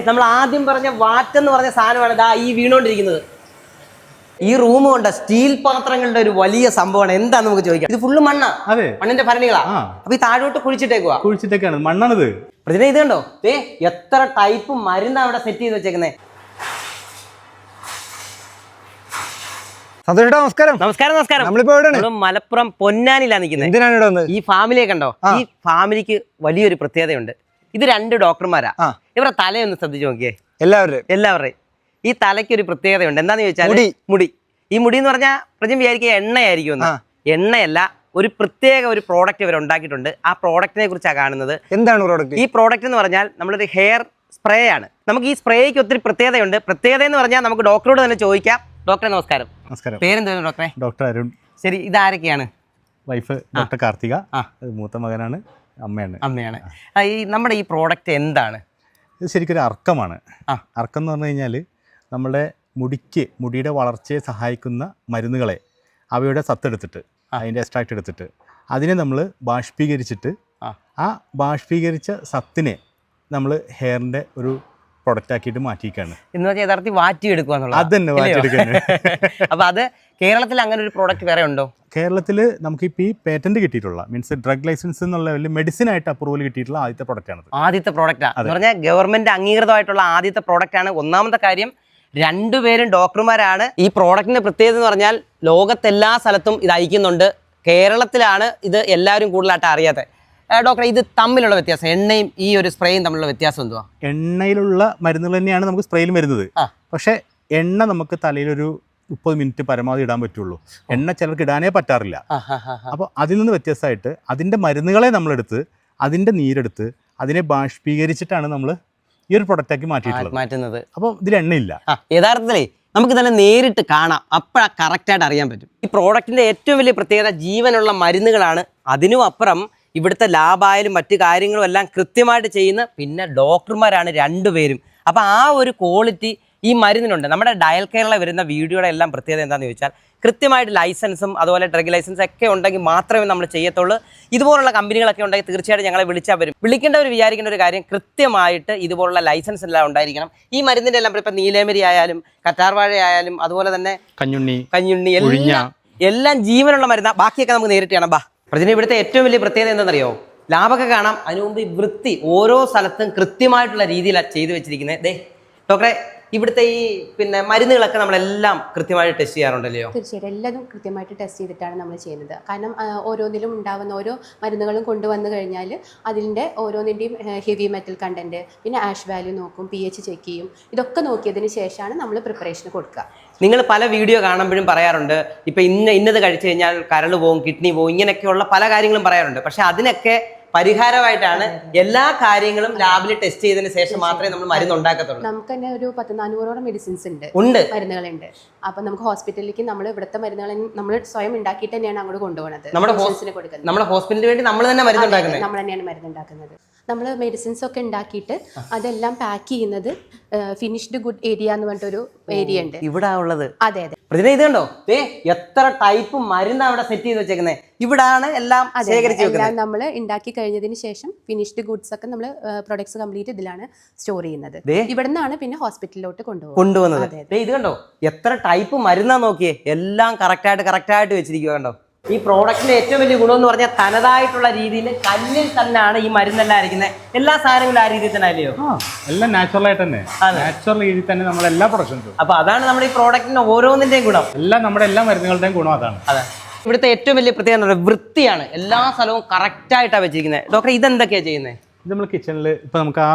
നമ്മൾ ആദ്യം പറഞ്ഞ വാറ്റെന്ന് പറഞ്ഞ സാധനമാണ് ഇതാ ഈ വീണോണ്ടിരിക്കുന്നത്. ഈ റൂം കൊണ്ട് സ്റ്റീൽ പാത്രങ്ങളുടെ ഒരു വലിയ സംഭവമാണ്. എന്താന്ന് നമുക്ക് ചോദിക്കാം. ഇത് ഫുള്ള് മണ്ണാ. അതെ, മണ്ണിന്റെ ഭരണികളാ. അപ്പൊ ഈ താഴോട്ട് കുഴിച്ചിട്ടേക്കാണ് മണ്ണാണിത്. പ്രതിനെ ഇത് കണ്ടോ, എത്ര ടൈപ്പ് മരുന്ന് അവിടെ സെറ്റ് ചെയ്ത് വെച്ചേക്കുന്നേ. സന്തോഷേട്ടാ, നമസ്കാരം. നമസ്കാരം. നമസ്കാരം. നമ്മളിപ്പോ മലപ്പുറം പൊന്നാനിലാണ് നിൽക്കുന്നത്. എന്തിനാണ് ഇവിടെ വന്നത്? ഈ ഫാമിലിയെ കണ്ടോ? ഈ ഫാമിലിക്ക് വലിയൊരു പ്രത്യേകതയുണ്ട്. ഇത് 2 ഡോക്ടർമാരാ. ഇവരുടെ തലയൊന്ന് ശ്രദ്ധിച്ചു നോക്കിയേ. എല്ലാവരുടെയും ഈ തലയ്ക്ക് ഒരു പ്രത്യേകതയുണ്ട്. എന്താന്ന് ചോദിച്ചാൽ മുടി. ഈ മുടി എന്ന് പറഞ്ഞാൽ പ്രജം വിചാരിക്കുക എണ്ണയായിരിക്കും. എണ്ണയല്ല, ഒരു പ്രത്യേക ഒരു പ്രോഡക്റ്റ് ഇവർ ഉണ്ടാക്കിയിട്ടുണ്ട്. ആ പ്രോഡക്റ്റിനെ കുറിച്ചാണ് കാണുന്നത്. എന്താണ് പ്രോഡക്റ്റ്? ഈ പ്രോഡക്റ്റ് എന്ന് പറഞ്ഞാൽ നമ്മളൊരു ഹെയർ സ്പ്രേ ആണ്. നമുക്ക് ഈ സ്പ്രേക്ക് ഒത്തിരി പ്രത്യേകതയുണ്ട്. പ്രത്യേകത എന്ന് പറഞ്ഞാൽ നമുക്ക് ഡോക്ടറോട് തന്നെ ചോദിക്കാം. ഡോക്ടറെ നമസ്കാരം. നമസ്കാരം. പേരെന്താണ് ഡോക്ടറെ? ഡോക്ടർ അരുൺ. ശരി, ഇതാരൊക്കെയാണ്? വൈഫ് ഡോക്ടർ കാർത്തിക, മൂത്ത മകനാണ്, അമ്മയാണ്. ഈ നമ്മുടെ ഈ പ്രോഡക്റ്റ് എന്താണ്? ഇത് ശരിക്കൊരു അർക്കമാണ്. അർക്കം എന്ന് പറഞ്ഞു കഴിഞ്ഞാൽ നമ്മുടെ മുടിയുടെ വളർച്ചയെ സഹായിക്കുന്ന മരുന്നുകളെ അവയുടെ സത്തെടുത്തിട്ട് അതിൻ്റെ എക്സ്ട്രാക്ട് എടുത്തിട്ട് അതിനെ നമ്മൾ ബാഷ്പീകരിച്ചിട്ട് ആ ബാഷ്പീകരിച്ച സത്തിനെ നമ്മൾ ഹെയറിൻ്റെ ഒരു പ്രൊഡക്റ്റ് ആക്കിയിട്ട് മാറ്റിയിരിക്കുകയാണ്. എന്ന് പറഞ്ഞാൽ യഥാർത്ഥത്തിൽ വാറ്റിയെടുക്കുക എന്നുള്ളത്. അത് തന്നെ വാറ്റിയെടുക്കുന്നത്. അപ്പോൾ അത് കേരളത്തിൽ അങ്ങനെ ഒരു പ്രോഡക്റ്റ് വേറെ ഉണ്ടോ? കേരളത്തിൽ നമുക്കിപ്പോൾ ഈ പേറ്റന്റ് കിട്ടിയിട്ടുള്ള മീൻസ് ഡ്രഗ് ലൈസൻസ് എന്നുള്ള ലെവലിൽ മെഡിസിൻ ആയിട്ട് അപ്രൂവൽ കിട്ടിയിട്ടുള്ള ആദ്യത്തെ പ്രോഡക്റ്റാണ്. ആദ്യത്തെ പ്രോഡക്റ്റാണ് എന്ന് പറഞ്ഞാൽ ഗവൺമെന്റ് അംഗീകൃതമായിട്ടുള്ള ആദ്യത്തെ പ്രോഡക്റ്റാണ്. ഒന്നാമത്തെ കാര്യം, 2 പേരും ഡോക്ടർമാരാണ്. ഈ പ്രോഡക്റ്റിന്റെ പ്രത്യേകത എന്ന് പറഞ്ഞാൽ ലോകത്തെല്ലാ സ്ഥലത്തും ഇത് അയക്കുന്നുണ്ട്. കേരളത്തിലാണ് ഇത് എല്ലാവരും കൂടുതലായിട്ട് അറിയാത്തത്. ഡോക്ടറെ, ഇത് തമ്മിലുള്ള വ്യത്യാസം, എണ്ണയും ഈ ഒരു സ്പ്രേയും തമ്മിലുള്ള വ്യത്യാസം എന്തുവാ? എണ്ണയിലുള്ള മരുന്നുകൾ തന്നെയാണ് നമുക്ക് സ്പ്രേയിലും വരുന്നത്. പക്ഷേ എണ്ണ നമുക്ക് തലയിലൊരു 30 മിനിറ്റ് പരമാവധി ഇടാൻ പറ്റുള്ളൂ. എണ്ണ ചിലർക്ക് ഇടാനേ പറ്റാറില്ല. അപ്പോൾ അതിൽ നിന്ന് വ്യത്യസ്തമായിട്ട് അതിൻ്റെ മരുന്നുകളെ നമ്മളെടുത്ത് അതിൻ്റെ നീരെടുത്ത് അതിനെ ബാഷ്പീകരിച്ചിട്ടാണ് നമ്മൾ ഈ ഒരു പ്രൊഡക്റ്റാക്കി മാറ്റുന്നത്. അപ്പോൾ ഇതിൽ എണ്ണയില്ല. യഥാർത്ഥത്തിലേ നമുക്ക് തന്നെ നേരിട്ട് കാണാം, അപ്പോഴാണ് കറക്റ്റായിട്ട് അറിയാൻ പറ്റും. ഈ പ്രോഡക്റ്റിൻ്റെ ഏറ്റവും വലിയ പ്രത്യേകത ജീവനുള്ള മരുന്നുകളാണ്. അതിനും അപ്പുറം ഇവിടുത്തെ ലാബായാലും മറ്റു കാര്യങ്ങളും എല്ലാം കൃത്യമായിട്ട് ചെയ്യുന്ന പിന്നെ ഡോക്ടർമാരാണ് 2 പേരും. അപ്പോൾ ആ ഒരു ക്വാളിറ്റി ഈ മരുന്നിനുണ്ട്. നമ്മുടെ ഡയൽ കേരള വരുന്ന വീഡിയോയുടെ എല്ലാം പ്രത്യേകത എന്താണെന്ന് ചോദിച്ചാൽ കൃത്യമായിട്ട് ലൈസൻസും അതുപോലെ ഡ്രഗ് ലൈസൻസ് ഒക്കെ ഉണ്ടെങ്കിൽ മാത്രമേ നമ്മൾ ചെയ്യത്തുള്ളൂ. ഇതുപോലുള്ള കമ്പനികളൊക്കെ ഉണ്ടെങ്കിൽ തീർച്ചയായിട്ടും ഞങ്ങളെ വിളിച്ചാൽ വരും. വിളിക്കേണ്ടവർ വിചാരിക്കേണ്ട ഒരു കാര്യം, കൃത്യമായിട്ട് ഇതുപോലുള്ള ലൈസൻസ് എല്ലാം ഉണ്ടായിരിക്കണം. ഈ മരുന്നിൻ്റെ എല്ലാം ഇപ്പം നീലേമരി ആയാലും കറ്റാർവാഴ ആയാലും അതുപോലെ തന്നെ കഞ്ഞുണ്ണി എല്ലാം ജീവനുള്ള മരുന്നാണ്. ബാക്കിയൊക്കെ നമുക്ക് നേരിട്ട് കാണാം. പ്രജന, ഇവിടുത്തെ ഏറ്റവും വലിയ പ്രത്യേകത എന്താണെന്നറിയോ? ലാഭമൊക്കെ കാണാം, അതിനു മുമ്പ് ഈ വൃത്തി ഓരോ സ്ഥലത്തും കൃത്യമായിട്ടുള്ള രീതിയിലാണ് ചെയ്തു വെച്ചിരിക്കുന്നത്. ഡോക്ടറെ, ഇവിടുത്തെ ഈ മരുന്നുകളൊക്കെ നമ്മളെല്ലാം കൃത്യമായിട്ട് ടെസ്റ്റ് ചെയ്യാറുണ്ടല്ലോ? തീർച്ചയായിട്ടും എല്ലാതും കൃത്യമായിട്ട് ടെസ്റ്റ് ചെയ്തിട്ടാണ് നമ്മൾ ചെയ്യുന്നത്. കാരണം ഓരോന്നിലും ഉണ്ടാകുന്ന ഓരോ മരുന്നുകളും കൊണ്ടുവന്നു കഴിഞ്ഞാൽ അതിൻ്റെ ഓരോന്നിൻ്റെയും ഹെവി മെറ്റൽ കണ്ടൻറ്റ്, പിന്നെ ആഷ് വാല്യൂ നോക്കും, pH ചെക്ക് ചെയ്യും. ഇതൊക്കെ നോക്കിയതിന് ശേഷമാണ് നമ്മൾ പ്രിപ്പറേഷൻ കൊടുക്കുക. നിങ്ങൾ പല വീഡിയോ കാണുമ്പോഴും പറയാറുണ്ട്, ഇപ്പം ഇന്നത് കഴിച്ചു കഴിഞ്ഞാൽ കരൾ പോവും, കിഡ്നി പോവും, ഇങ്ങനെയൊക്കെയുള്ള പല കാര്യങ്ങളും പറയാറുണ്ട്. പക്ഷെ അതിനൊക്കെ പരിഹാരമായിട്ടാണ് എല്ലാ കാര്യങ്ങളും ലാബിൽ ടെസ്റ്റ് ചെയ്തതിന് ശേഷം മാത്രമേ നമ്മൾ മരുന്ന് ഉണ്ടാക്കത്തുള്ളൂ. നമുക്ക് തന്നെ ഒരു 400ഓളം മെഡിസിൻസ് ഉണ്ട്, മരുന്നുകളുണ്ട്. അപ്പൊ നമുക്ക് ഹോസ്പിറ്റലിലേക്ക് നമ്മൾ ഇവിടുത്തെ മരുന്നുകൾ നമ്മൾ സ്വയം ഉണ്ടാക്കിയിട്ട് തന്നെയാണ് അങ്ങോട്ട് കൊണ്ടുപോകുന്നത്. നമ്മുടെ ഹോസ്പിറ്റലിന് വേണ്ടി നമ്മൾ തന്നെ മരുന്ന് ഉണ്ടാക്കുന്നത്. നമ്മൾ തന്നെയാണ് മരുന്ന് ഉണ്ടാക്കുന്നത്. നമ്മൾ മെഡിസിൻസ് ഒക്കെ ഉണ്ടാക്കിയിട്ട് അതെല്ലാം പാക്ക് ചെയ്യുന്നത് ഫിനിഷ്ഡ് ഗുഡ് ഏരിയ എന്ന് പറഞ്ഞിട്ടൊരു ഏരിയ ഉണ്ട് ഇവിടെ ഉള്ളത്. അതെ. ഇത് കണ്ടോ, എത്ര ടൈപ്പ് മരുന്ന് അവിടെ സെറ്റ് ചെയ്ത് വെച്ചേക്കുന്നത്. ഇവിടാണ് എല്ലാം എല്ലാം നമ്മൾ ഉണ്ടാക്കി കഴിഞ്ഞതിന് ശേഷം ഫിനിഷ്ഡ് ഗുഡ്സ് ഒക്കെ നമ്മൾ പ്രൊഡക്ട്സ് കംപ്ലീറ്റ് ഇതിലാണ് സ്റ്റോർ ചെയ്യുന്നത്. ഇവിടെ നിന്നാണ് പിന്നെ ഹോസ്പിറ്റലിലോട്ട് കൊണ്ടുപോകുന്നത്. ഇത് കണ്ടോ, എത്ര ടൈപ്പ് മരുന്നാ നോക്കിയേ. എല്ലാം കറക്റ്റായിട്ട് വെച്ചിരിക്കുക. കണ്ടോ, ഈ പ്രോഡക്റ്റിന്റെ ഏറ്റവും വലിയ ഗുണം എന്ന് പറഞ്ഞാൽ തനതായിട്ടുള്ള രീതിയിൽ കല്ലിൽ തന്നെയാണ് ഈ മരുന്നെല്ലാം അരിക്കുന്നത്. എല്ലാ സാധനങ്ങളും ആ രീതിയിൽ തന്നെ അല്ലയോ? എല്ലാം നാച്ചുറൽ ആയിട്ട് തന്നെ, നാച്ചുറൽ രീതിയിൽ തന്നെ നമ്മൾ എല്ലാ പ്രൊഡക്ഷൻസും. അപ്പൊ അതാണ് നമ്മുടെ ഈ പ്രോഡക്റ്റിന്റെ ഓരോന്നിന്റെയും ഗുണം. നമ്മുടെ എല്ലാ മരുന്നുകളുടെയും ഗുണം അതാണ്. ഇവിടുത്തെ ഏറ്റവും വലിയ പ്രത്യേകത വൃത്തിയാണ്. എല്ലാ സ്ഥലവും കറക്റ്റായിട്ടാണ് വെച്ചിരിക്കുന്നത്. ഡോക്ടർ, ഇതെന്തൊക്കെയാണ് ചെയ്യുന്നത്? ഇത് നമ്മൾ കിച്ചണിൽ ഇപ്പം നമുക്ക്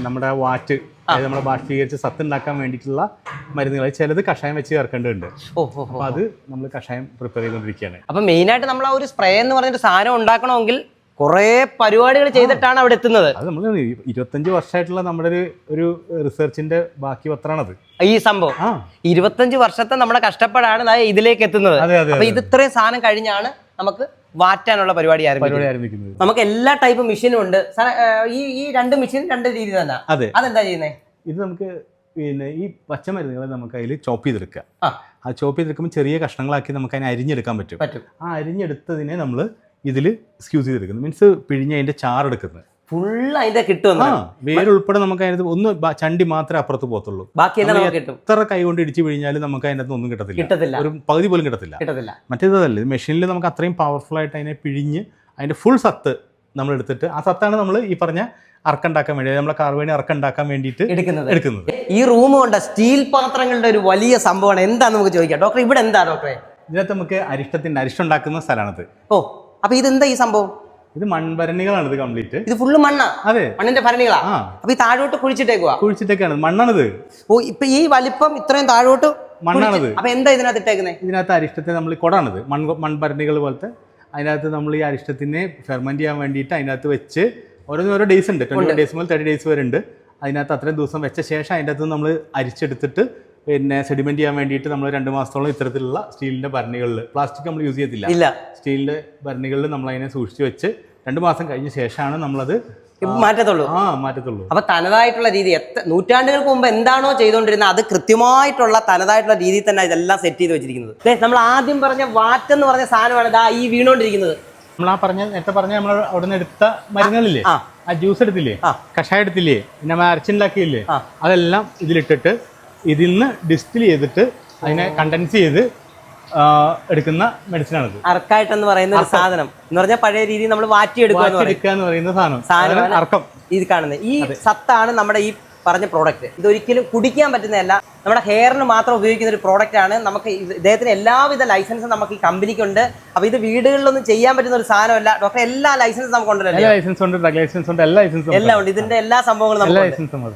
നമ്മുടെ വാറ്റ് നമ്മൾ ബാഷ്പീകരിച്ച് സത്ത് ഉണ്ടാക്കാൻ വേണ്ടിയിട്ടുള്ള മരുന്നുകൾ ചിലത് കഷായം വെച്ച് ചേർക്കേണ്ടതുണ്ട്. അപ്പോൾ അത് നമ്മൾ കഷായം പ്രിപ്പയർ ചെയ്തുകൊണ്ടിരിക്കുകയാണ്. അപ്പം മെയിനായിട്ട് നമ്മൾ ആ ഒരു സ്പ്രേ എന്ന് പറഞ്ഞൊരു സാധനം ഉണ്ടാക്കണമെങ്കിൽ കുറേ പരിപാടികൾ ചെയ്തിട്ടാണ് അവിടെ എത്തുന്നത്. അത് നമ്മൾ 25 വർഷമായിട്ടുള്ള നമ്മുടെ ഒരു റിസർച്ചിന്റെ ബാക്കി പത്രമാണത് ഈ സംഭവം. 25 വർഷത്തെ നമ്മുടെ കഷ്ടപ്പാടാണ് ഇതിലേക്ക് എത്തുന്നത്. അപ്പൊ ഇത് ഇത്രയും സാധനം കഴിഞ്ഞാണ് നമുക്ക് വാറ്റാനുള്ള പരിപാടി ആരംഭിക്കുന്നത്. നമുക്ക് എല്ലാ ടൈപ്പ് മെഷീനും ഉണ്ട്. ഈ 2 മെഷീൻ 2 രീതി തന്നെ. അതെന്താ ചെയ്യുന്നത്? ഇത് നമുക്ക് ഈ പച്ചമരുന്നുകളെ നമുക്ക് അതിൽ ചോപ്പ് ചെയ്തെടുക്കുക. ആ ചോപ്പ് ചെയ്തെടുക്കുമ്പോൾ ചെറിയ കഷ്ണങ്ങളാക്കി നമുക്ക് അതിനെ അരിഞ്ഞെടുക്കാൻ പറ്റും. ആ അരിഞ്ഞെടുത്തതിനെ നമ്മൾ ഇതിൽ സ്ക്യൂസ് ചെയ്തെടുക്കുന്നത്, മീൻസ് പിഴിഞ്ഞ് അതിൻ്റെ ചാറെടുക്കുന്നത്. ഫുള്ള് അതിന്റെ കിട്ടുമെന്ന് വേരുൾപ്പെടെ നമുക്ക് അതിനകത്ത് ഒന്ന് ചണ്ടി മാത്രമേ അപ്പുറത്ത് പോകത്തുള്ളൂ. ബാക്കിയെല്ലാം നമുക്ക് കിട്ടും. എത്ര കൈ കൊണ്ട് ഇടിച്ച് പിഴിഞ്ഞാലും നമുക്ക് അതിനകത്ത് ഒന്നും കിട്ടത്തില്ല, ഒരു പകുതി പോലും കിട്ടത്തില്ല. മറ്റേതല്ല, ഇത് മെഷീനിൽ നമുക്ക് അത്രയും പവർഫുൾ ആയിട്ട് അതിനെ പിഴിഞ്ഞ് അതിന്റെ ഫുൾ സത്ത് നമ്മൾ എടുത്തിട്ട്, ആ സത്താണ് നമ്മൾ ഈ പറഞ്ഞ അറക്കുണ്ടാക്കാൻ വേണ്ടി, നമ്മളെ കാർവേണി അറക്കുണ്ടാക്കാൻ വേണ്ടിയിട്ട് എടുക്കുന്നത്. ഈ റൂം കൊണ്ട് സ്റ്റീൽ പാത്രങ്ങളുടെ ഒരു വലിയ സംഭവമാണ്. എന്താന്ന് നമുക്ക് ചോദിക്കാം ഡോക്ടർ, ഇവിടെ എന്താ ഡോക്ടറെ? ഇതിനകത്ത് നമുക്ക് അരിഷ്ടം ഉണ്ടാക്കുന്ന സ്ഥലമാണത്. ഓ, അപ്പൊ ഇതെന്താ ഈ സംഭവം? ഇത് മൺഭരണികളാണ്. ഇത് കംപ്ലീറ്റ് ഇത് ഫുള്ള് മണ്ണാ? അതെ, മണ്ണിന്റെ ഭരണികളാ. അപ്പൊ ഈ താഴോട്ട് കുഴിച്ചിട്ടേക്കാണ് മണ്ണാണിത്. ഓ, ഇപ്പൊ ഈ വലിപ്പം ഇത്രയും താഴോട്ട് മണ്ണാണിത്. അപ്പൊ എന്താ ഇതിനകത്ത് ഇട്ടേക്കുന്നത്? ഇതിനകത്ത് അരിഷ്ടത്തെ നമ്മൾ കൊടാണിത്, മൺഭരണികൾ പോലത്തെ. അതിനകത്ത് നമ്മൾ ഈ അരിഷ്ടത്തിനെ ഫെർമെന്റ് ചെയ്യാൻ വേണ്ടിയിട്ട് അതിനകത്ത് വെച്ച് ഓരോ ഡേയ്സ് ഉണ്ട്, 20 ഡേയ്സ് മുതൽ 30 ഡേയ്സ് വരെ ഉണ്ട്. അതിനകത്ത് അത്രയും ദിവസം വെച്ച ശേഷം അതിൻ്റെ അകത്ത് നമ്മൾ അരിച്ചെടുത്തിട്ട് പിന്നെ സെഡിമെന്റ് ചെയ്യാൻ വേണ്ടിയിട്ട് നമ്മൾ 2 മാസത്തോളം ഇത്തരത്തിലുള്ള സ്റ്റീലിന്റെ ഭരണികളിൽ, പ്ലാസ്റ്റിക് നമ്മൾ യൂസ് ചെയ്യത്തില്ല, സ്റ്റീലിന്റെ ഭരണികളിൽ നമ്മൾ അതിനെ സൂക്ഷിച്ച് വെച്ച് 2 മാസം കഴിഞ്ഞ ശേഷമാണ് നമ്മളത് മാറ്റത്തുള്ളൂ. അപ്പൊ തനതായിട്ടുള്ള രീതി, നൂറ്റാണ്ടുകൾക്ക് മുമ്പ് എന്താണോ ചെയ്തുകൊണ്ടിരുന്നത് അത് കൃത്യമായിട്ടുള്ള തനതായിട്ടുള്ള രീതിയിൽ തന്നെ ഇതെല്ലാം സെറ്റ് ചെയ്ത് വെച്ചിരിക്കുന്നത്. നമ്മൾ ആദ്യം പറഞ്ഞ വാറ്റെന്ന് പറഞ്ഞ സാധനമാണ് ഇതാ ഈ വീണോണ്ടിരിക്കുന്നത്. നമ്മൾ നേരത്തെ പറഞ്ഞ നമ്മൾ അവിടെ നിന്ന് എടുത്ത മരുന്നുകളില്ലേ, ആ ജ്യൂസ് എടുത്തില്ലേ, കഷായം എടുത്തില്ലേ, പിന്നെ അരച്ചുണ്ടാക്കിയില്ലേ, അതെല്ലാം ഇതിലിട്ടിട്ട് ഇതിൽ നിന്ന് ഡിസ്റ്റിൽ ചെയ്തിട്ട് അതിനെ കണ്ടൻസ് ചെയ്ത് എടുക്കുന്ന മെഡിസിനാണിത്. അർക്കായിട്ടെന്ന് പറയുന്ന ഒരു സാധനം എന്ന് പറഞ്ഞാൽ പഴയ രീതി നമ്മൾ വാറ്റിയെടുക്കുക എന്ന് പറയുന്ന സാധനം അർക്കം. ഇത് കാണുന്നത് ഈ സത്താണ് നമ്മുടെ ഈ പറഞ്ഞ പ്രോഡക്റ്റ്. ഇതൊരിക്കലും കുടിക്കാൻ പറ്റുന്നതല്ല, നമ്മുടെ ഹെയറിന് മാത്രം ഉപയോഗിക്കുന്ന ഒരു പ്രോഡക്റ്റ് ആണ്. നമുക്ക് ഇദ്ദേഹത്തിന് എല്ലാവിധ ലൈസൻസും നമുക്ക് ഈ കമ്പനിക്കുണ്ട്. അപ്പൊ ഇത് വീടുകളിലൊന്നും ചെയ്യാൻ പറ്റുന്ന ഒരു സാധനമല്ല ഡോക്ടർ. എല്ലാ ലൈസൻസും നമുക്ക് ഉണ്ടല്ലോ, എല്ലാം ഉണ്ട്. ഇതിന്റെ എല്ലാ സംഭവങ്ങളും നമുക്ക്.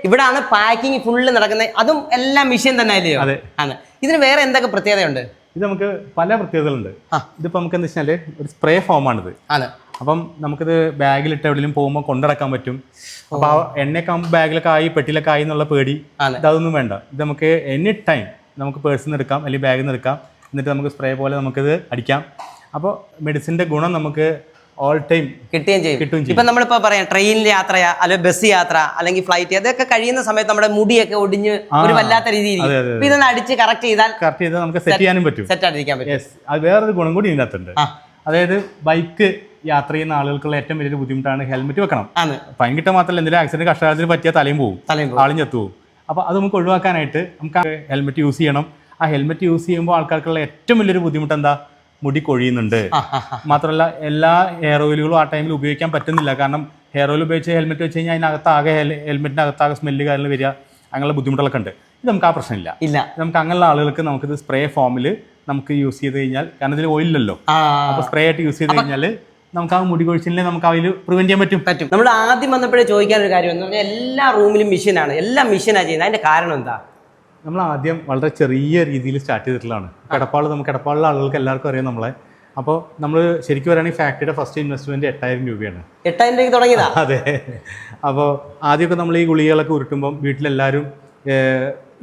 ഇവിടാണ് പാക്കിംഗ് ഫുള്ള് നടക്കുന്നത്. അതും എല്ലാം മെഷീൻ തന്നെ അല്ലയോ? ആണ്. ഇതിന് വേറെ എന്തൊക്കെ പ്രത്യേകതയുണ്ട്? ഇത് നമുക്ക് പല പ്രത്യേകതകളുണ്ട്. ഇതിപ്പോ നമുക്ക് എന്താ വെച്ചാല് ഒരു സ്പ്രേ ഫോമാണിത്. അപ്പം നമുക്കിത് ബാഗിലിട്ട് എവിടെയും പോകുമ്പോൾ കൊണ്ടിടക്കാൻ പറ്റും. അപ്പൊ ആ എണ്ണയൊക്കെ ആകുമ്പോൾ ബാഗിലൊക്കെ ആയി പെട്ടിയിലൊക്കെ ആയി എന്നുള്ള പേടി ഇതൊന്നും വേണ്ട. ഇത് നമുക്ക് എനി ടൈം നമുക്ക് പേഴ്സിൽ നിന്ന് എടുക്കാം, അല്ലെങ്കിൽ ബാഗിൽ നിന്ന് എടുക്കാം. എന്നിട്ട് നമുക്ക് സ്പ്രേ പോലെ നമുക്കിത് അടിക്കാം. അപ്പോൾ മെഡിസിൻ്റെ ഗുണം നമുക്ക് ഓൾ ടൈം കിട്ടുകയും ചെയ്യും. ഇപ്പൊ നമ്മളിപ്പോ പറയാം ട്രെയിനിൽ യാത്ര, അല്ലെങ്കിൽ ബസ് യാത്ര, അല്ലെങ്കിൽ ഫ്ലൈറ്റ്, അതൊക്കെ കഴിയുന്ന സമയത്ത് നമ്മുടെ മുടിയൊക്കെ ഒടിഞ്ഞ് ഒരു വല്ലാത്ത രീതിയിൽ ഇതൊന്ന് അടിച്ച് കറക്റ്റ് ചെയ്താൽ നമുക്ക് സെറ്റ് ചെയ്യാനും പറ്റും, സെറ്റ് ആയിരിക്കാൻ പറ്റും. അത് വേറൊരു ഗുണം കൂടി ഇതിനകത്തുണ്ട്. അതായത് ബൈക്ക് യാത്ര ചെയ്യുന്ന ആളുകൾക്കുള്ള ഏറ്റവും വലിയൊരു ബുദ്ധിമുട്ടാണ് ഹെൽമെറ്റ് വെക്കണം. ഫൈൻ കിട്ടാൻ മാത്രമല്ല, എന്തെങ്കിലും ആക്സിഡന്റ് കഷ്ടകാലത്തിന് പറ്റിയാൽ തലയും പോകും, ആളും ചത്തുപോകും. അപ്പോൾ അത് നമുക്ക് ഒഴിവാക്കാനായിട്ട് നമുക്ക് ഹെൽമെറ്റ് യൂസ് ചെയ്യണം. ആ ഹെൽമെറ്റ് യൂസ് ചെയ്യുമ്പോൾ ആൾക്കാർക്കുള്ള ഏറ്റവും വലിയൊരു ബുദ്ധിമുട്ട് എന്താ? മുടി കൊഴിയുന്നുണ്ട്. മാത്രമല്ല എല്ലാ ഹെയർ ഓയിലുകളും ആ ടൈമിൽ ഉപയോഗിക്കാൻ പറ്റുന്നില്ല. കാരണം ഹെയർ ഓയിൽ ഉപയോഗിച്ച് ഹെൽമെറ്റ് വെച്ച് കഴിഞ്ഞാൽ അതിനകത്താകെ ഹെൽമെറ്റിൻ്റെ അകത്താകെ സ്മെല്ല് കാര്യങ്ങൾ വരിക, അങ്ങനെയുള്ള ബുദ്ധിമുട്ടുകളൊക്കെ ഉണ്ട്. ഇത് നമുക്ക് ആ പ്രശ്നമില്ല. നമുക്ക് അങ്ങനെയുള്ള ആളുകൾക്ക് നമുക്കിത് സ്പ്രേ ഫോമിൽ നമുക്ക് യൂസ് ചെയ്ത് കഴിഞ്ഞാൽ, കാരണം ഇതിൽ ഓയിലല്ലോ, അപ്പോൾ സ്പ്രേ ആയിട്ട് യൂസ് ചെയ്ത് കഴിഞ്ഞാൽ നമുക്ക് ആ മുടി കൊഴിച്ചിലിനെ നമുക്ക് അതിൽ പ്രിവെന്റ് ചെയ്യാൻ പറ്റും. നമ്മൾ ആദ്യം വന്നപ്പോഴേ ചോദിക്കാനൊരു കാര്യം എന്ന് പറഞ്ഞാൽ എല്ലാ റൂമിലും മെഷീനാണ്, എല്ലാം മെഷീനാണ് ചെയ്യുന്നത്. അതിന്റെ കാരണം എന്താ? നമ്മൾ ആദ്യം വളരെ ചെറിയ രീതിയിൽ സ്റ്റാർട്ട് ചെയ്തിട്ടുള്ളതാണ്. കിടപ്പാളിലെ ആളുകൾക്ക് എല്ലാവർക്കും അറിയാം നമ്മളെ. അപ്പോൾ നമ്മൾ ശരിക്കും പറയുകയാണെങ്കിൽ ഫാക്ടറിയുടെ ഫസ്റ്റ് ഇൻവെസ്റ്റ്മെന്റ് 8000 രൂപയാണ്. 8000 രൂപയ്ക്ക് തുടങ്ങിയതാ? അതെ. അപ്പോൾ ആദ്യമൊക്കെ നമ്മൾ ഈ ഗുളികകളൊക്കെ ഉരുട്ടുമ്പം വീട്ടിലെല്ലാവരും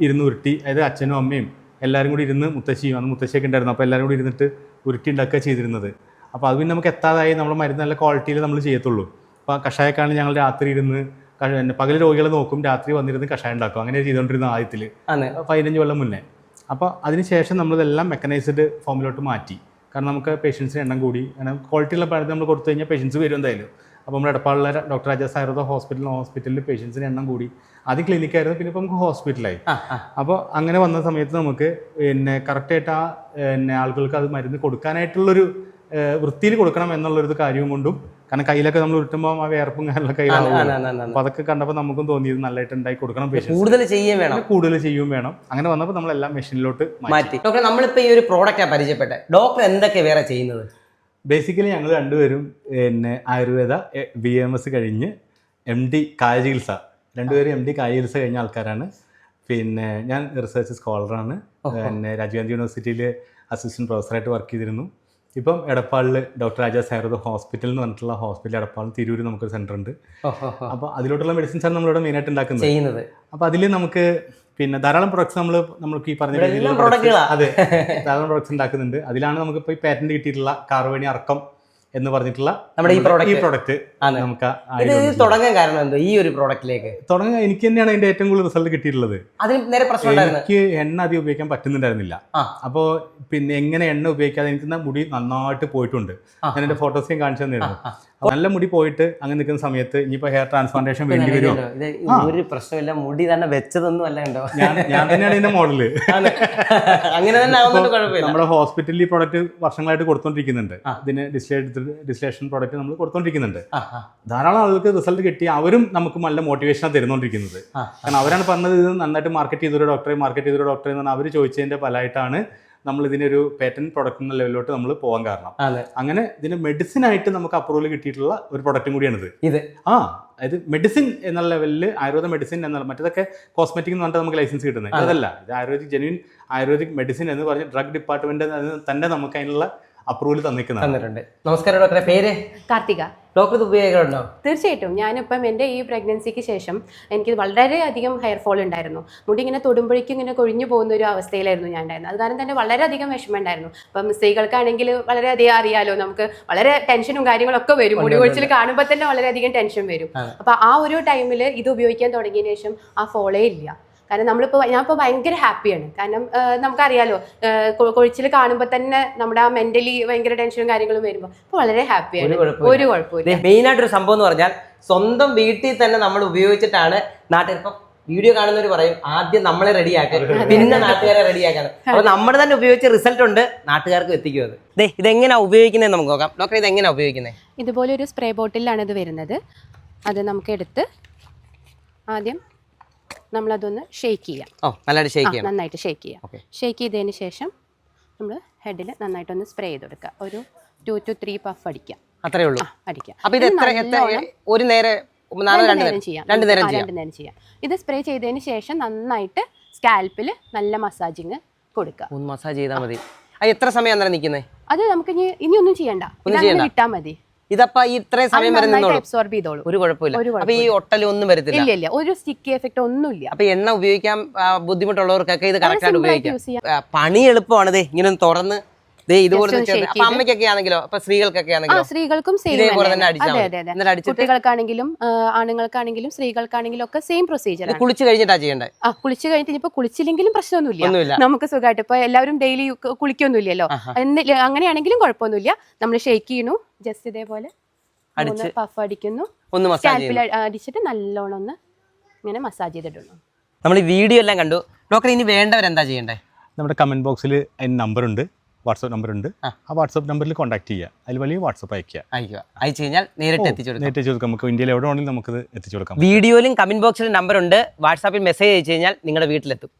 ഇരുന്ന് ഉരുട്ടി, അതായത് അച്ഛനും അമ്മയും എല്ലാവരും കൂടി ഇരുന്ന്, മുത്തശ്ശിയൊക്കെ ഉണ്ടായിരുന്നു, അപ്പോൾ എല്ലാവരും കൂടി ഇരുന്നിട്ട് ഉരുട്ടി ഉണ്ടാക്കുക ചെയ്തിരുന്നത്. അപ്പോൾ അത് പിന്നെ നമുക്ക് എത്താതായി നമ്മൾ മരുന്ന് നല്ല ക്വാളിറ്റിയിൽ നമ്മൾ ചെയ്യത്തുള്ളൂ. അപ്പോൾ കഷായക്കാണ് ഞങ്ങൾ രാത്രി ഇരുന്ന്, പകൽ രോഗികളെ നോക്കും, രാത്രി വന്നിരുന്ന് കഷായം ഉണ്ടാക്കും. അങ്ങനെ ചെയ്തുകൊണ്ടിരുന്ന ആദ്യത്തിൽ 15 കൊല്ലം മുന്നേ. അപ്പോൾ അതിനുശേഷം നമ്മളിതെല്ലാം മെക്കനൈസ്ഡ് ഫോമിലോട്ട് മാറ്റി. കാരണം നമുക്ക് പേഷ്യൻസിന് എണ്ണം കൂടി, അങ്ങനെ ക്വാളിറ്റിയുള്ള മരുന്ന് നമ്മൾ കൊടുത്തു കഴിഞ്ഞാൽ പേഷ്യൻസ് വരും എന്തായാലും. അപ്പോൾ നമ്മുടെ എടപ്പാളിലെ ഡോക്ടർ രാജാസ് ആയുർവേദ ഹോസ്പിറ്റലിൽ പേഷ്യൻസിന് എണ്ണം കൂടി. ആദ്യം ക്ലിനിക്കായിരുന്നു, പിന്നെ ഇപ്പോൾ നമുക്ക് ഹോസ്പിറ്റലായി. അപ്പോൾ അങ്ങനെ വന്ന സമയത്ത് നമുക്ക് പിന്നെ കറക്റ്റായിട്ട് ആളുകൾക്ക് അത് മരുന്ന് കൊടുക്കാനായിട്ടുള്ളൊരു വൃത്തിയിൽ കൊടുക്കണം എന്നുള്ളൊരു കാര്യവും കൊണ്ടും, കാരണം കയ്യിലൊക്കെ നമ്മൾ ഉരുട്ടുമ്പോൾ ആ വേർപ്പും കാര്യങ്ങളൊക്കെ കയ്യിലാവും. അപ്പോൾ അതൊക്കെ കണ്ടപ്പോൾ നമുക്കും തോന്നിയത് നല്ലതായിട്ട് ഉണ്ടായി കൊടുക്കണം, കൂടുതൽ ചെയ്യുകയും വേണം. അങ്ങനെ വന്നപ്പോൾ നമ്മളെല്ലാം മെഷീനിലോട്ട് മാറ്റി. ഡോക്ടർ, നമ്മളിപ്പോൾ ഈ ഒരു പ്രോഡക്റ്റാണ് പരിചയപ്പെട്ടത്. ഡോക്ടർ എന്തൊക്കെ വേറെ ചെയ്യുന്നത്? ബേസിക്കലി ഞങ്ങൾ രണ്ടുപേരും ആയുർവേദ BMS കഴിഞ്ഞ് MD കായചികിത്സ, രണ്ടുപേരും MD കായചികിത്സ കഴിഞ്ഞ ആൾക്കാരാണ്. പിന്നെ ഞാൻ റിസർച്ച് സ്കോളറാണ്. പിന്നെ രാജീവ് ഗാന്ധി യൂണിവേഴ്സിറ്റിയിൽ അസിസ്റ്റൻറ്റ് പ്രൊഫസറായിട്ട് വർക്ക് ചെയ്തിരുന്നു. ഇപ്പം എടപ്പാളിൽ ഡോക്ടർ രാജാസ് ആയുർവേദ ഹോസ്പിറ്റൽ എന്ന് പറഞ്ഞിട്ടുള്ള ഹോസ്പിറ്റൽ എടപ്പാളിൽ തിരൂർ നമുക്കൊരു സെൻ്റർ ഉണ്ട്. അപ്പോൾ അതിലോട്ടുള്ള മെഡിസിൻസാണ് നമ്മളിവിടെ മെയിനായിട്ട് ഉണ്ടാക്കുന്നത്. അപ്പോൾ അതിൽ നമുക്ക് പിന്നെ ധാരാളം പ്രൊഡക്ട്സ് നമുക്ക് ഈ പറഞ്ഞ അതെ ധാരാളം പ്രൊഡക്ട്സ് ഉണ്ടാക്കുന്നുണ്ട്. അതിലാണ് നമുക്കിപ്പോൾ ഈ പാറ്റന്റ് കിട്ടിയിട്ടുള്ള കാർവേണി അർക്കം എന്ന് പറഞ്ഞിട്ടുള്ള നമ്മുടെ ഈ പ്രോഡക്റ്റ് നമുക്ക് തുടങ്ങാൻ കാരണം എന്തോ? ഈ ഒരു പ്രോഡക്റ്റിലേക്ക് തുടങ്ങാൻ എനിക്ക് തന്നെയാണ് അതിന്റെ ഏറ്റവും കൂടുതൽ റിസൾട്ട് കിട്ടിയിട്ടുള്ളത്. എനിക്ക് എണ്ണ അധികം ഉപയോഗിക്കാൻ പറ്റുന്നുണ്ടായിരുന്നില്ല. അപ്പോൾ പിന്നെ എങ്ങനെ എണ്ണ ഉപയോഗിക്കാതെ എനിക്ക് മുടി നന്നായിട്ട് പോയിട്ടുണ്ട്. ഞാൻ എന്റെ ഫോട്ടോസും കാണിച്ചു തന്നിരുന്നു. നല്ല മുടി പോയിട്ട് അങ്ങനെ നിൽക്കുന്ന സമയത്ത് ഇനിയിപ്പോ ഹെയർ ട്രാൻസ്പ്ലാന്റേഷൻ വേണ്ടി വരുമോ? ഇത് ഒരു പ്രശ്നമില്ല, മുടി തന്നെ വെച്ചതൊന്നും അല്ല കണ്ടോ. ഞാൻ തന്നെയാണ് ഇതിന്റെ മോഡല്. അങ്ങനെ തന്നെ ആവുന്നുണ്ട്, കുഴപ്പമില്ല. നമ്മുടെ ഹോസ്പിറ്റലിൽ ഈ പ്രോഡക്റ്റ് വർഷങ്ങളായിട്ട് കൊടുത്തോണ്ടിരിക്കുന്നുണ്ട്. ഇതിന് ഡിസ്ലേഷൻ പ്രോഡക്റ്റ് നമ്മൾ കൊടുത്തോണ്ടിരിക്കുന്നുണ്ട്. ധാരാളം ആളുകൾക്ക് റിസൾട്ട് കിട്ടി, അവരും നമുക്ക് നല്ല മോട്ടിവേഷനാണ് തരുന്നോണ്ടിരിക്കുന്നത്. കാരണം അവരാണ് പറഞ്ഞത് ഇത് നന്നായിട്ട് മാർക്കറ്റ് ചെയ്തൊരു ഡോക്ടറെ എന്ന് പറഞ്ഞാൽ അവർ ചോദിച്ചതിന്റെ ഫലമായിട്ടാണ് നമ്മൾ ഇതിനൊരു പേറ്റന്റ് പ്രൊഡക്റ്റ് എന്ന ലെവലിലോട്ട് നമ്മൾ പോകാൻ കാരണം. അങ്ങനെ ഇതിന് മെഡിസിൻ ആയിട്ട് നമുക്ക് അപ്രൂവൽ കിട്ടിയിട്ടുള്ള ഒരു പ്രൊഡക്റ്റും കൂടിയാണിത്. അതായത് മെഡിസിൻ എന്നുള്ള ലെവലിൽ ആയുർവേദ മെഡിസിൻ എന്നുള്ള, മറ്റേതൊക്കെ കോസ്മെറ്റിക് എന്ന് പറഞ്ഞിട്ട് നമുക്ക് ലൈസൻസ് കിട്ടുന്നത്. അതല്ല, ഇത് ജെന്യൂൻ ആയുർവേദിക് മെഡിസിൻ എന്ന് പറഞ്ഞ് ഡ്രഗ് ഡിപ്പാർട്ട്മെന്റ് തന്നെ നമുക്ക് അതിനുള്ള അപ്രൂവൽ തന്നിട്ടുണ്ട്. നമസ്കാരം ഡോക്ടറെ, പേര് കാർത്തിക. ഡോക്ടർ ഇത് ഉപയോഗമുണ്ടോ? തീർച്ചയായിട്ടും. ഞാനിപ്പം എൻ്റെ ഈ പ്രഗ്നൻസിക്ക് ശേഷം എനിക്ക് വളരെയധികം ഹെയർ ഫോൾ ഉണ്ടായിരുന്നു. മുടി ഇങ്ങനെ തൊടുമ്പോഴേക്കും ഇങ്ങനെ കൊഴിഞ്ഞു പോകുന്ന ഒരു അവസ്ഥയിലായിരുന്നു ഞാൻ ഉണ്ടായിരുന്നത്. അത് കാരണം തന്നെ വളരെയധികം വിഷമം ഉണ്ടായിരുന്നു. അപ്പം സ്ത്രീകൾക്കാണെങ്കിൽ വളരെയധികം അറിയാലോ, നമുക്ക് വളരെ ടെൻഷനും കാര്യങ്ങളൊക്കെ വരും. മുടി കൊഴിച്ചിൽ കാണുമ്പോൾ തന്നെ വളരെയധികം ടെൻഷൻ വരും. അപ്പം ആ ഒരു ടൈമിൽ ഇത് ഉപയോഗിക്കാൻ തുടങ്ങിയതിന് ശേഷം ആ ഫോളേ ഇല്ല. കാരണം ഞാനിപ്പോൾ ഭയങ്കര ഹാപ്പിയാണ്. കാരണം നമുക്കറിയാലോ, കൊഴിച്ചിൽ കാണുമ്പോൾ തന്നെ നമ്മുടെ ആ മെന്റലി ഭയങ്കര ടെൻഷനും കാര്യങ്ങളും വരുമ്പോൾ ഇപ്പോൾ വളരെ ഹാപ്പിയാണ്. ഒരു കുഴപ്പമില്ല. മെയിനായിട്ടൊരു സംഭവം എന്ന് പറഞ്ഞാൽ സ്വന്തം വീട്ടിൽ തന്നെ നമ്മൾ ഉപയോഗിച്ചിട്ടാണ് നാട്ടിൽ ഇപ്പം വീഡിയോ കാണുന്നവർ പറയും ആദ്യം നമ്മളെ റെഡിയാക്കുക, പിന്നെ നാട്ടുകാരെ റെഡിയാക്കാണ്. അപ്പൊ നമ്മൾ തന്നെ ഉപയോഗിച്ച റിസൾട്ട് ഉണ്ട്, നാട്ടുകാർക്ക് എത്തിക്കും. അത് ഇതെങ്ങനെയാ ഉപയോഗിക്കുന്നത് നമുക്ക് നോക്കാം. ഡോക്ടർ ഇത് എങ്ങനെയാ ഉപയോഗിക്കുന്നത്? ഇതുപോലെ ഒരു സ്പ്രേ ബോട്ടിലാണ് ഇത് വരുന്നത്. അത് നമുക്ക് എടുത്ത് ആദ്യം നമ്മളതൊന്ന് ഷേക്ക് ചെയ്യാം. നന്നായിട്ട് ഷേക്ക് ചെയ്യാം. ഷേക്ക് ചെയ്തതിന് ശേഷം നമ്മൾ ഹെഡിൽ നന്നായിട്ടൊന്ന് സ്പ്രേ ചെയ്ത് കൊടുക്കുക. ഒരു 2 to 3 പഫ് അടിക്കാം. അത്രേ ഉള്ളൂ. അടിക്കാം. ഒരു നേരം ചെയ്യാം. 2 നേരം ചെയ്യാം. ഇത് സ്പ്രേ ചെയ്തതിന് ശേഷം നന്നായിട്ട് സ്കാൽപ്പിൽ നല്ല മസാജിങ് കൊടുക്കുക. ഒന്ന് മസാജ് ചെയ്താൽ മതി. എത്ര സമയം അന്നേരം നിൽക്കുന്നത്? അത് നമുക്ക് ഇനി ഒന്നും ചെയ്യണ്ട, വിട്ടാൽ മതി. ഇതപ്പോ ഇത്രയും സമയം അബ്സോർബ് ചെയ്തോളൂ. ഒരു കുഴപ്പമില്ല. അപ്പൊ ഈ ഒട്ടലൊന്നും വരത്തില്ല? ഇല്ല, ഒരു സ്റ്റിക്കി എഫക്ട് ഒന്നുമില്ല. അപ്പൊ എണ്ണ ഉപയോഗിക്കാൻ ബുദ്ധിമുട്ടുള്ളവർക്കൊക്കെ ഇത് കറക്റ്റ് ആയിട്ട് ഉപയോഗിക്കാം. പണി എളുപ്പമാണ്. ഇങ്ങനെ തുറന്ന് ഇതുപോലെ അമ്മയ്ക്കൊക്കെ ആണെങ്കിലോ, അപ്പൊ സ്ത്രീകൾക്കൊക്കെ ആണെങ്കിലോ? സ്ത്രീകൾക്കും കുട്ടികൾക്കാണെങ്കിലും ആണുങ്ങൾക്കാണെങ്കിലും സ്ത്രീകൾക്കാണെങ്കിലും ഒക്കെ സെയിം പ്രൊസീജിയർ. കുളിച്ച് കഴിഞ്ഞിട്ടാ ചെയ്യേണ്ടത്? കുളിച്ച് കഴിഞ്ഞിട്ട് ഇപ്പൊ കുളിച്ചില്ലെങ്കിലും പ്രശ്നമൊന്നുമില്ല, നമുക്ക് സുഖമായിട്ട്. ഇപ്പൊ എല്ലാവരും ഡെയിലി കുളിക്കൊന്നുമില്ലല്ലോ, അങ്ങനെയാണെങ്കിലും കുഴപ്പമൊന്നുമില്ല. നമ്മൾ ഷേക്ക് ചെയ്യണു, ജസ്റ്റ് ഇതേപോലെ പഫ് അടിക്കുന്നു, സ്കാൽപ്പിൽ അടിച്ചിട്ട് നല്ലോണം ഒന്ന് ഇങ്ങനെ മസാജ് ചെയ്തിട്ടുള്ളൂ. നമ്മൾ ഈ വീഡിയോ എല്ലാം കണ്ടു. ഡോക്ടർ ഇനി വേണ്ടവരെന്താ ചെയ്യണ്ടേ? നമ്മുടെ കമന്റ് ബോക്സിൽ അതിന് നമ്പറുണ്ട്, വാട്സ്ആപ്പ് നമ്പർ ഉണ്ട്. ആ വാട്സ്ആപ്പ് നമ്പറിൽ കോൺടാക്ട് ചെയ്യുക. അതിൽ വലിയ വാട്സ്ആപ്പ് അയച്ചു കഴിഞ്ഞാൽ നേരിട്ട് എത്തിച്ചു കൊടുക്കാം. നമുക്ക് ഇന്ത്യയിൽ എവിടെ വേണമെങ്കിലും നമുക്ക് എത്തിച്ചു കൊടുക്കാം. വീഡിയോയിലും കമന്റ് ബോക്സിലും നമ്പർ ഉണ്ട്. വാട്സാപ്പിൽ മെസ്സേജ് അയച്ചു കഴിഞ്ഞാൽ നിങ്ങളുടെ വീട്ടിലെത്തും.